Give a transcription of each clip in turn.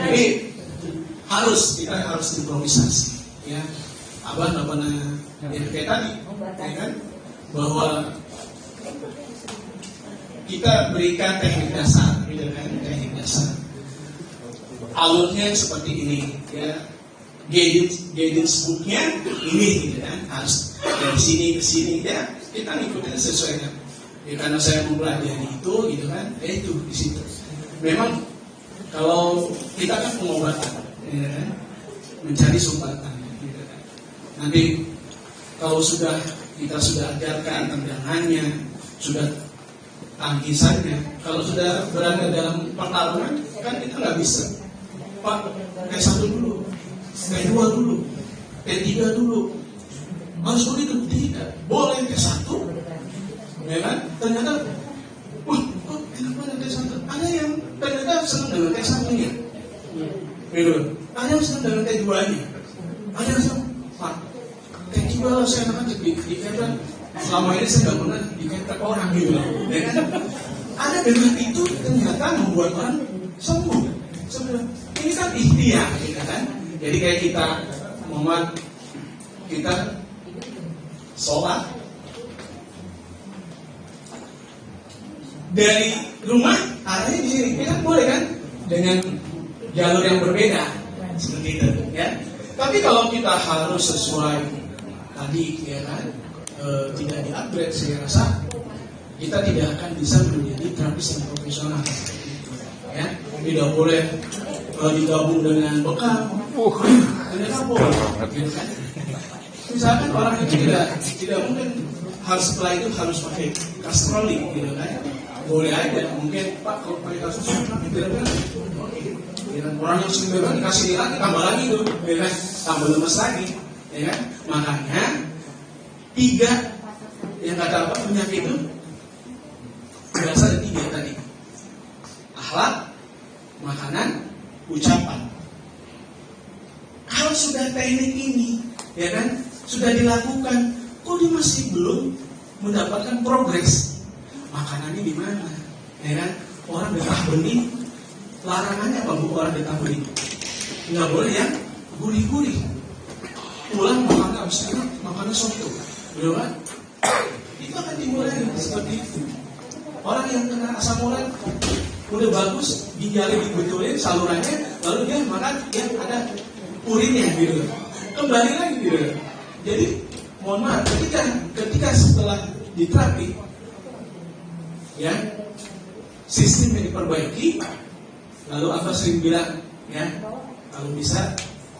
Jadi kita harus improvisasi, ya. Abah nggak pernah kayak tadi, ya kan? Bahwa kita berikan teknik dasar, gitu kan? Teknik dasar. Alurnya seperti ini, ya. Guidance booknya ini, gitu kan? Harus dari sini ke sini, ya. Kita ngikutin sesuai kan. Ya, karena saya mempelajari itu, gitu kan? Itu di situ. Memang kalau kita kan pengobatan, ya kan? Mencari sumbatan, gitu kan? Nanti kalau kita sudah ajarkan tendangannya, sudah tangkisannya, kalau sudah berada dalam pertarungan, kan kita nggak bisa. Pak, T1 dulu, T2 dulu, T3 dulu, harus begitu? Tidak, boleh T1, ya kan? Ternyata, wah, kok kenapa ada T1? Ada yang ternyata senang dengan T1-nya, gitu. Ada yang senang dengan T2-nya, ada yang senang, Pak, T3 lah saya akan dikatakan, selama ini saya nggak pernah dikatakan orang gitu, ya kan? Ada dengan itu ternyata membuat orang sembuh. Sebenarnya ini kan ikhtiar, ya kan? Jadi kayak kita sholat dari rumah arahnya di sini, kita boleh kan? Dengan jalur yang berbeda, seperti itu, ya. Tapi kalau kita harus sesuai tadi, ya kan? Tidak di-upgrade, saya rasa kita tidak akan bisa menjadi terapis yang profesional, ya. Tidak boleh digabung dengan bekam, ternyata boleh, ya kan? Misalkan orang itu tidak mungkin harus setelah itu harus pakai kastroli, gitu kan? Boleh aja, mungkin Pak kalau pakai kastroli tidak benar, orang yang sering bebas dikasih lagi, tambah lagi itu, ya kan? Tambah lemes lagi, ya kan? Makanya 3 yang kata apa penyakit itu berasal dari 3 tadi: akhlak, makanan, ucapan. Kalau sudah teknik ini, ya kan, sudah dilakukan, kok dia masih belum mendapatkan progres? Makanannya di mana? Ya kan, orang getah benih, larangannya apa bu orang getah benih? Nggak boleh ya, gurih-gurih. Pulang makan habis itu makannya soto, betul kan? Itu akan dimulai seperti itu. Orang yang kena asam urat udah bagus, ginjalnya dibetulin salurannya, lalu dia makan yang ada urinnya gitu, kembali lagi gitu. Jadi mohon maaf, ketika setelah diterapi, ya, sistemnya diperbaiki, lalu apa sering bilang, ya, kalau bisa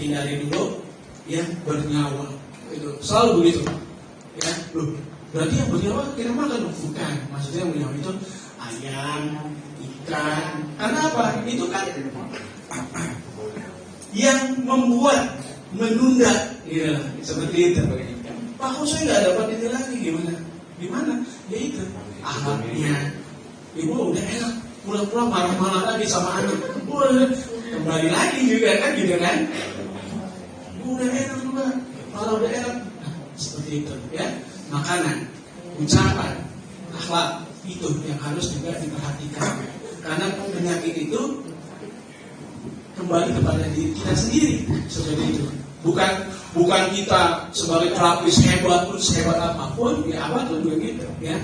hindari dulu yang bernyawa, itu selalu begitu, ya. Loh, berarti yang bernyawa kita makan? Bukan, maksudnya yang bernyawa itu ayam, ikan. Karena apa? Itu kan yang membuat menunda, ya, seperti itu. Pak, kok saya nggak dapat ini lagi, gimana? Ya itu akhlaknya. Ibu udah enak, pulang-pulang marah-marah lagi sama anak, kembali lagi juga kan, gitu kan? Udah enak juga, kalau udah enak, nah, seperti itu, ya. Makanan, ucapan, akhlak, itu yang harus juga diperhatikan. Karena penyakit itu kembali kepada diri kita sendiri, seperti itu. Bukan kita sebagai terapis hebat pun sehebat apapun, ya apa tuh begitu, ya.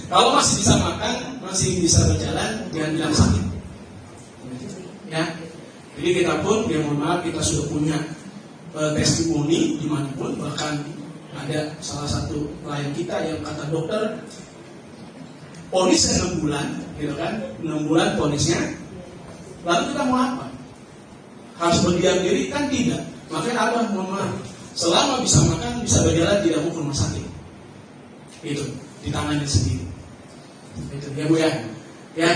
Kalau masih bisa makan, masih bisa berjalan, jangan bilang sakit, ya. Jadi kita pun, ya mohon maaf, kita sudah punya testimoni dimanapun, bahkan ada salah satu klien kita yang kata dokter, ponisnya 6 bulan, gitu kan, 6 bulan ponisnya, lalu kita mau apa? Harus berdiam diri? Kan tidak. Makanya apa? Mohon maaf, selama bisa makan, bisa berjalan, tidak mau ke rumah sakit. Itu ditangani sendiri. Itu ya bu ya, ya.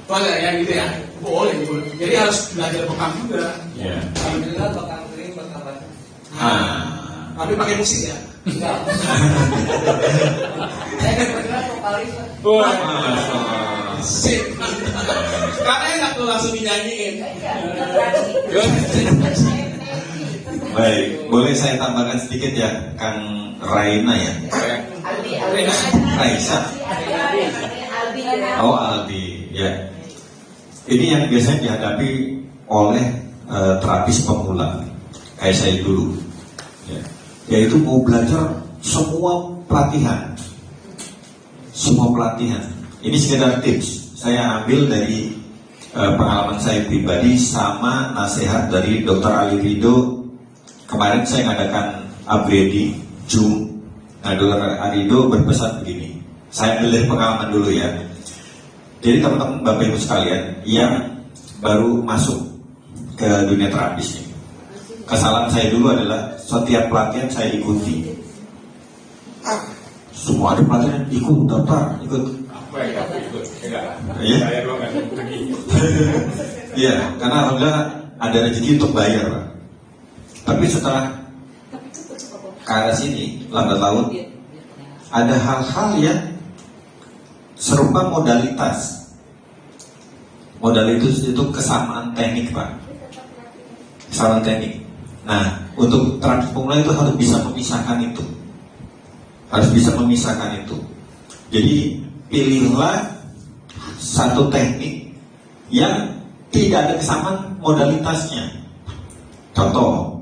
Boleh ya gitu ya, boleh. Jadi harus belajar bekam juga. Ya. Alhamdulillah bekam ini berkabar. Tapi pakai musik ya. Enggak. Saya kebetulan vokalis. Sip. Karena enak tuh langsung dinyanyiin. Baik, boleh saya tambahkan sedikit ya, Kang Raina ya? Raisa. Oh, Aldi, ya. Ini yang biasanya dihadapi oleh terapis pemula kayak saya dulu, ya. Yaitu mau belajar semua pelatihan. Ini sekedar tips saya ambil dari pengalaman saya pribadi sama nasihat dari Dr. Ali Rido. Kemarin saya ngadakan upgrading Zoom. Nah, Dr. Ali Rido berpesan begini, saya ambil dari pengalaman dulu ya. Jadi teman-teman Bapak Ibu sekalian yang baru masuk ke dunia terapis ini, kesalahan saya dulu adalah setiap pelatihan saya ikuti. Semua ada pelatihan ikut, daftar, ikut. Iya. Iya, karena alhamdulillah ada rezeki untuk bayar, Pak. Tapi setelah ke arah sini, lambat laun, ada hal-hal yang serupa modalitas. Modalitas itu kesamaan teknik, Pak. Kesamaan teknik. Nah, untuk terapis pemula itu harus bisa memisahkan itu. Jadi pilihlah satu teknik yang tidak ada kesamaan modalitasnya. Contoh,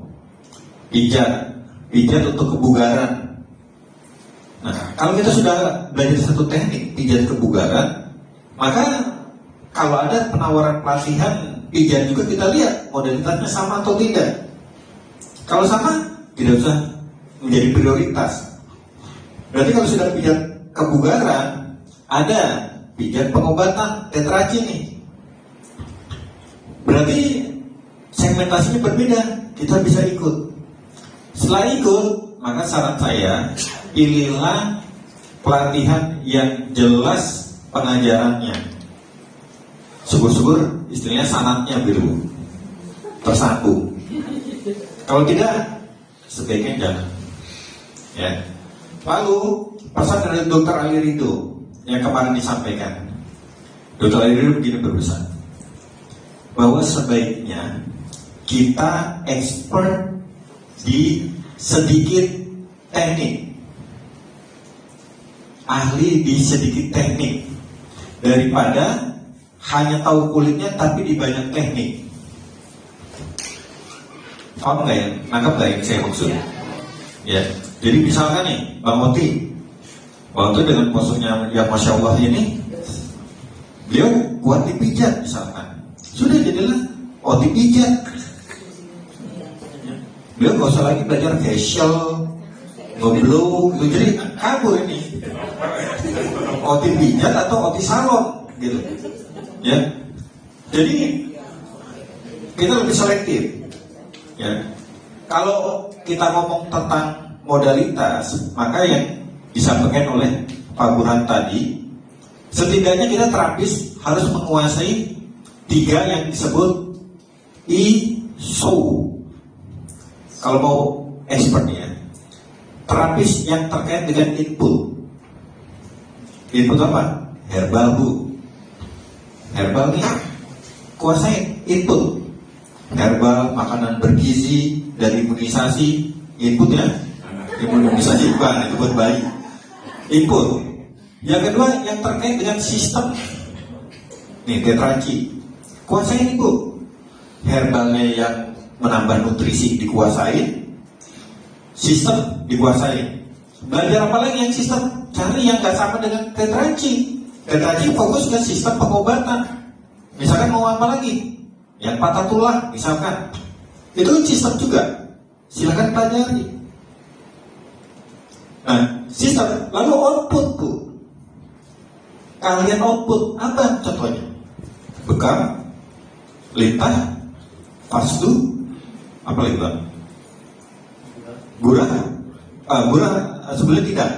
pijat untuk kebugaran. Nah, kalau kita sudah belajar satu teknik pijat kebugaran, maka kalau ada penawaran pelatihan pijat juga kita lihat modalitasnya sama atau tidak. Kalau sama, tidak usah menjadi prioritas. Berarti kalau sudah pijat kebugaran, ada pijat pengobatan tetraci nih. Berarti segmentasinya berbeda, kita bisa ikut. Setelah ikut, maka saran saya, pilihlah pelatihan yang jelas pengajarannya. Syukur-syukur istilahnya sanatnya biru, tersambung. Kalau tidak, sebaiknya jangan. Ya. Lalu pesan dari Dr. Ali Rido yang kemarin disampaikan, Dr. Ali Rido begini berpesan, bahwa sebaiknya kita expert di sedikit teknik, ahli di sedikit teknik, daripada hanya tahu kulitnya tapi di banyak teknik. Paham nggak ya? Nangkap nggak yang saya maksud? Ya. Jadi misalkan nih, Bang Oti dengan posturnya yang Masya Allah ini, beliau kuat dipijat misalkan. Sudah jadilah Oti pijat. Beliau nggak usah lagi belajar facial, ngeblow, gitu. Jadi kabur ini. Oti pijat atau Oti salon, gitu. Ya. Jadi kita lebih selektif. Ya. Kalau kita ngomong tentang modalitas, maka yang disampaikan oleh Pak Burhan tadi, setidaknya kita terapis harus menguasai 3 yang disebut ISO. Kalau mau expertnya, terapis yang terkait dengan input. Input apa? Herbal, Bu. Herbal nih, kuasai input. Herbal, makanan bergizi, dan imunisasi. Input ya, imunisasi bukan, itu buat bayi. Input. Yang kedua yang terkait dengan sistem. Nih, tetraci. Kuasain itu. Herbalnya yang menambah nutrisi dikuasain, sistem dikuasain. Belajar apa lagi yang sistem? Cari yang gak sama dengan tetraci. Tetraci fokus ke sistem pengobatan. Misalkan mau apa lagi? Yang patah tulang, misalkan. Itu sistem juga. Silakan pelajari. Nah, sistem. Lalu output, Bu. Kalian output apa contohnya? Bekam, lintah, fasdu, apa lagi, Bang? Gurah. Gurah sebenarnya tidak.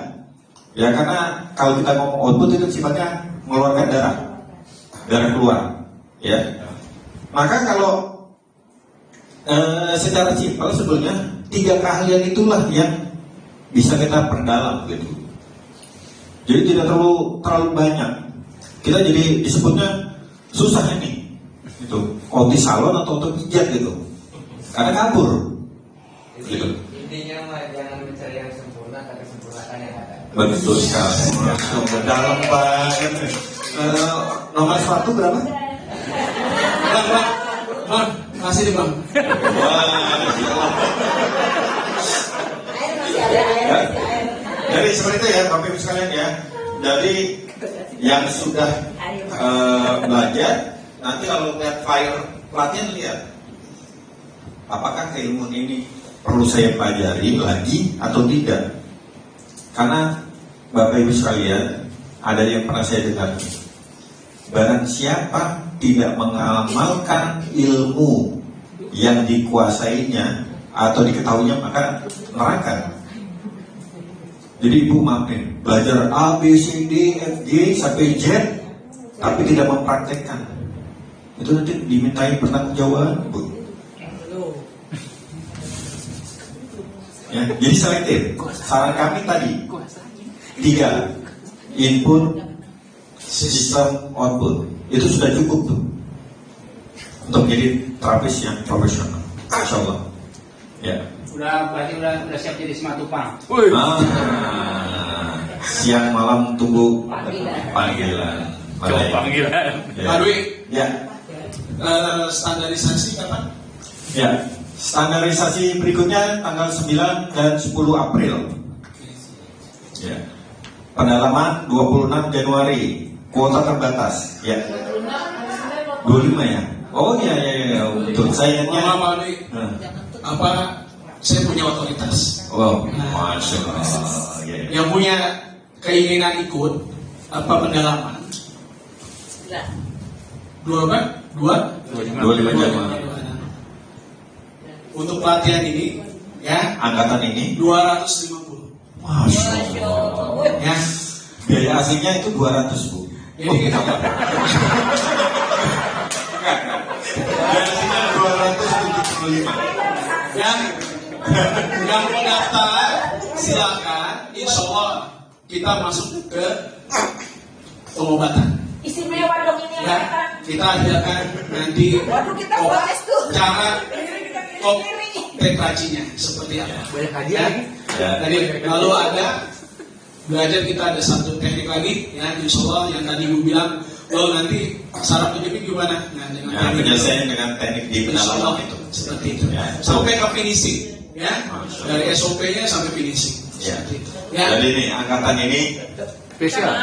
Ya, karena kalau kita ngomong output itu sifatnya mengeluarkan darah keluar. Ya. Maka kalau secara simpel sebetulnya 3 keahlian itulah yang bisa kita perdalam gitu. Jadi tidak terlalu banyak. Kita jadi disebutnya susah ini. Itu Oti salon atau Oti pijat gitu. Karena kabur. Gitu. Intinya mah jangan mencari yang sempurna, tapi sempurnakan yang ada. Betul sekali. Dalam banget. Nomor 1 berapa? Bang, kasih nih bang. Air masih ada, air masih air. Jadi seperti itu ya Bapak Ibu sekalian ya. Jadi yang sudah belajar, nanti kalau lihat file pelatihan lihat apakah keilmuan ini perlu saya pelajari lagi atau tidak. Karena Bapak Ibu sekalian, ada yang pernah saya dengar, barang siapa tidak mengamalkan ilmu yang dikuasainya atau diketahuinya maka neraka. Jadi ibu maafin, belajar A, B, C, D, F, G sampai Z, tapi tidak mempraktekkan, itu nanti dimintai pertanggungjawaban, Bu. Ya, jadi selektif. Saran kami tadi 3, input, sistem, output, itu sudah cukup tuh untuk menjadi terapis yang profesional. Insya Allah. Ya. Berarti udah siap jadi Simatupang. Siang malam tunggu panggilan. Panggilan. Ya. Pak Dwi, Ya. Standarisasi kapan? Ya. Standarisasi berikutnya tanggal 9 dan 10 April. Ya. Pendalaman 26 Januari. Kuota terbatas. Ya. 25 ya. Oh iya ya. Betul. Saya ingatnya. Mama Pak Dwi, apa saya punya otoritas. Wow, masya Allah. Ya, ya. Yang punya keinginan ikut apa pendalaman? 25 Januari. Untuk pelatihan ini, ya, Angkatan ini 250. masya Allah. Ya, Biaya aslinya itu 200 Bu. ini apa? Biaya aslinya 275. Yang mendaftar silakan, insya Allah kita masuk ke pengobatan. Istimewa dong ini Ya, mereka. kita ajarkan nanti Waduh, kita protes tuh. cara tetracinya seperti apa. Banyak hadiah. Ya. Jadi lalu ada belajar, kita ada satu teknik lagi ya, insya Allah yang tadi Ibu bilang, oh nanti syarat penyebik gimana? Nah, dengan Ya, teknik penyelesaian dengan teknik di insya Allah pendalaman itu. seperti itu. Ya. Sampai ke finishing, ya, Masya Allah. dari SOP-nya sampai finishing. Ya. Seperti itu. Ya. Jadi ini angkatan ini Spesial.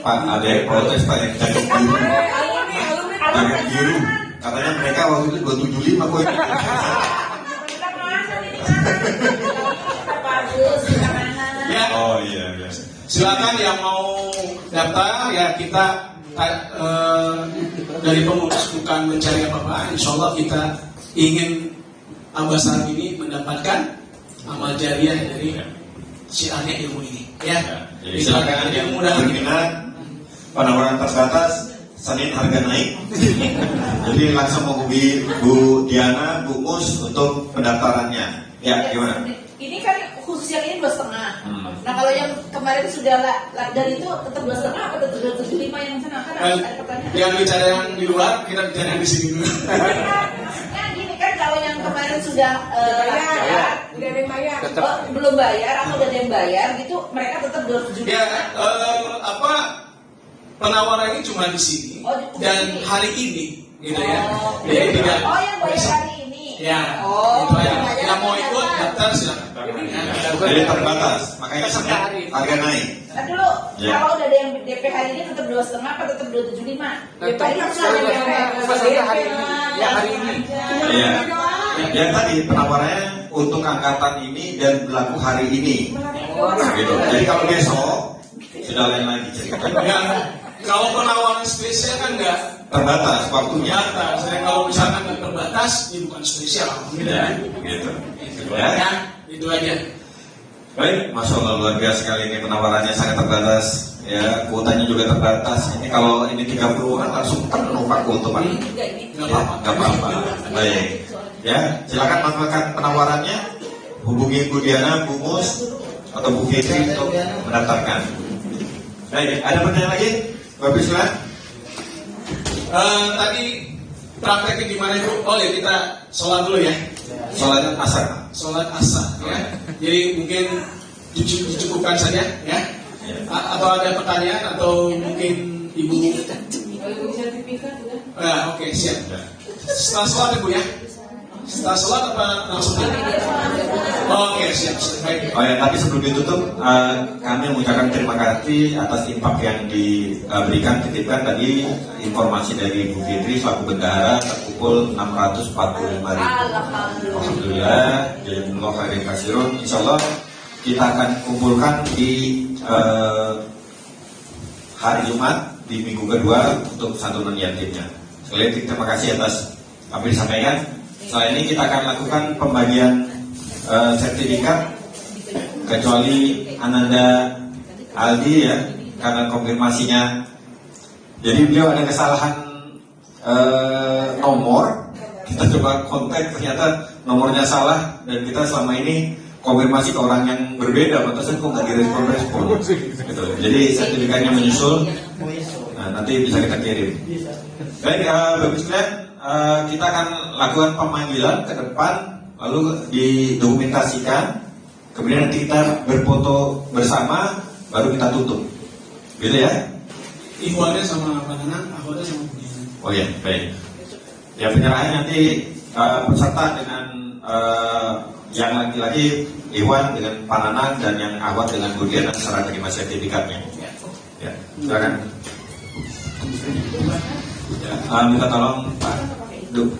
Pak ada yang protes Pak yang jaket biru. Jaket biru. Katanya mereka waktu itu 275 poin. Ya. Oh iya iya. Silakan yang mau daftar ya, kita dari pengurus bukan mencari apa-apa. Insya Allah kita ingin Ambasar ini mendapatkan amal jariah dari siarnya ilmu ini. Ya, Jadi silakan yang mudah. berminat, penawaran terbatas, Senin harga naik. Jadi langsung menghubungi Bu Diana, Bu Mus untuk pendaftarannya. Ya gimana? Ini kan khusus yang ini 2,5. Nah kalau yang kemarin sudah dan itu tetap 2,5 apa tetap 275 yang sana kan ada pertanyaan. Yang bicara yang di luar, kita bicara yang di sini dulu. Nah gini kan kalau yang kemarin sudah Bayar. udah ada yang bayar, Tetap. belum bayar atau udah ada yang bayar gitu, mereka tetap 275. Ya, penawaran ini cuma di sini Oh, di dan sini. hari ini, gitu ya. Oh, Jadi tidak. oh yang bayar besok. hari ini. Ya, Oh, itu aja. yang bayar Yang mau hari ikut ini. daftar silakan. Ya. Jadi terbatas, makanya Senin harga naik. Nah dulu Ya. kalau udah ada yang DP hari ini tetap 2,5 apa tetap 275? DP hari ini harus ada Tetap DP. peserta hari ini. Yang hari ini. Iya. Yang tadi penawarannya untuk angkatan ini dan berlaku hari ini. Gitu. Jadi kalau besok sudah lain lagi ceritanya. Ya, kalau penawaran spesial kan enggak Terbatas waktunya. terbatas. Dan kalau misalkan nggak terbatas, ini bukan spesial. Ya, gitu. Ya. Ya, itu aja. Baik, Masya Allah luar biasa sekali ini penawarannya sangat terbatas. Ya, kuotanya juga terbatas. Ini kalau ini 30-an langsung penuh Pak kuota Pak. Enggak ini. Nggak Ya, apa-apa. nggak apa-apa. Baik. Ya, silakan manfaatkan penawarannya. Hubungi Bu Diana, Bu Mus, atau Bu Fitri untuk mendaftarkan. Baik, ada pertanyaan lagi? Bapak silakan. Tadi prakteknya gimana itu? Oh ya, kita sholat dulu ya. Sholat asar. Sholat asar ya. Jadi mungkin dicukupkan saja ya. Ya. Atau ada pertanyaan atau mungkin ibu? Sertifikat udah. Oke, siap. Ya. Setelah sholat ya Bu ya? Setelah sholat apa langsung? Oke, siap. Baik. Oh ya, tapi sebelum ditutup, kami mengucapkan terima kasih atas infak yang diberikan, titipkan tadi informasi dari Bu Fitri selaku bendahara terkumpul 645.000. Alhamdulillah, jazakumullah khairan katsirun. Insyaallah kita akan kumpulkan di hari Jumat di minggu kedua untuk santunan yatimnya. Sekali lagi terima kasih atas apa yang disampaikan. Setelah ini kita akan lakukan pembagian sertifikat, kecuali Ananda Aldi ya, karena konfirmasinya. Jadi beliau ada kesalahan nomor. Kita coba kontak, ternyata nomornya salah dan kita selama ini konfirmasi ke orang yang berbeda, pantasnya kok nggak direspon-respon. Gitu. Jadi sertifikatnya menyusul. Nah, nanti bisa kita kirim. Baik, Bapak sekalian, kita akan lakukan pemanggilan ke depan, lalu didokumentasikan, kemudian nanti kita berfoto bersama, baru kita tutup. Gitu ya? Ikhwannya sama Pak Nanang, akhwatnya sama Bu Diana. Oh ya, baik. Ya, penyerahan nanti peserta dengan yang laki-laki Iwan dengan Pak Nanang dan yang akhwat dengan Bu Diana serta terima sertifikatnya. Ya, silakan. Ya, minta tolong Pak Duh.